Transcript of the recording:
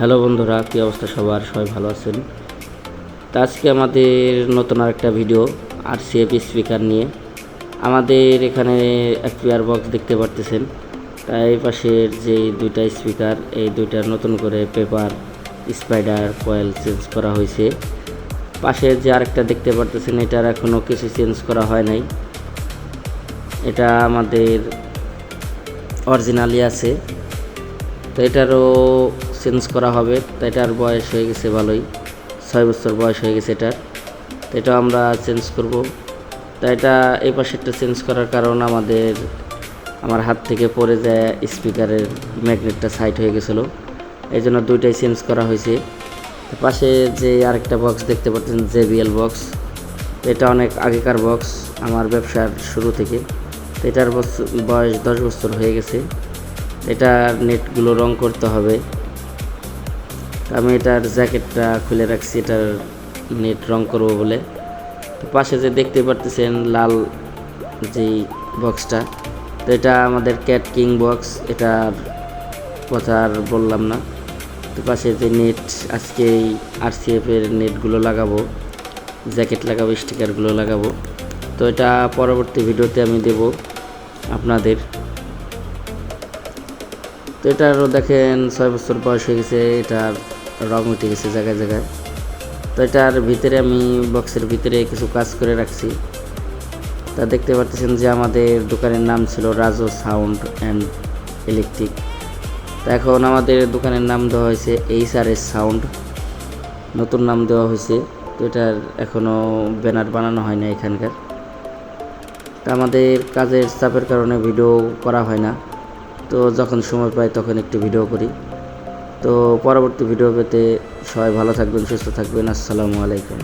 Hello বন্ধুরা, কী অবস্থা সবার? সবাই ভালো আছেন? তো আজকে আমাদের নতুন আরেকটা ভিডিও RCF স্পিকার নিয়ে। আমাদের এখানে এফপিআর বক্স দেখতে পারতেছেন। তাই পাশের যে দুইটা স্পিকার, এই দুইটার নতুন করে পেপার, স্পাইডার, কয়েল চেঞ্জ করা হয়েছে। পাশের যে আরেকটা দেখতে পারতেছেন, এটার এখনও কিছু চেঞ্জ করা হয় নাই। এটা আমাদের অরিজিনালি আছে, তো এটারও চেঞ্জ করা হবে। তো এটার বয়স হয়ে গেছে ভালোই, 6 বছর বয়স হয়ে গেছে এটার। তো এটা আমরা চেঞ্জ করব। তো এটা এই পাশেরটা চেঞ্জ করার কারণ আমার হাত থেকে পড়ে যায় স্পিকারের ম্যাগনেটটা সাইড হয়ে গেছিলো, এই জন্য দুইটাই চেঞ্জ করা হয়েছে। তো পাশে যে আরেকটা বক্স দেখতে পাচ্ছেন, JBL বক্স। এটা অনেক আগেকার বক্স, আমার ব্যবসার শুরু থেকে। তো এটার বয়স 10 বছর হয়ে গেছে। এটার নেটগুলো রং করতে হবে। আমি এটার জ্যাকেটটা খুলে রাখছি এটার নেট রং করবো বলে। তো পাশে যে দেখতে পারতেছেন লাল যেই বক্সটা, তো এটা আমাদের ক্যাট কিং বক্স, এটার কথা আর বললাম না। তো পাশে যে নেট, আজকে এই RCF এর নেটগুলো লাগাবো, জ্যাকেট লাগাবো, স্টিকারগুলো লাগাবো। তো এটা পরবর্তী ভিডিওতে আমি দেব আপনাদের। তো এটারও দেখেন 6 বছর বয়স হয়ে গেছে, এটার রং উঠে গেছে জায়গায় জায়গায়। তো এটার ভিতরে আমি বক্সের ভিতরে কিছু কাজ করে রাখছি। তা দেখতে পাচ্ছেন যে আমাদের দোকানের নাম ছিল রাজু সাউন্ড অ্যান্ড ইলেকট্রিক। তো এখন আমাদের দোকানের নাম দেওয়া হয়েছে HRS সাউন্ড, নতুন নাম দেওয়া হয়েছে। তো এটার এখনও ব্যানার বানানো হয় না এখানকার। তা আমাদের কাজের চাপের কারণে ভিডিও করা হয় না, তো যখন সময় পাই তখন একটু ভিডিও করি। তো পরবর্তী ভিডিও পেতে সবাই ভালো থাকবেন, সুস্থ থাকবেন। আসসালামু আলাইকুম।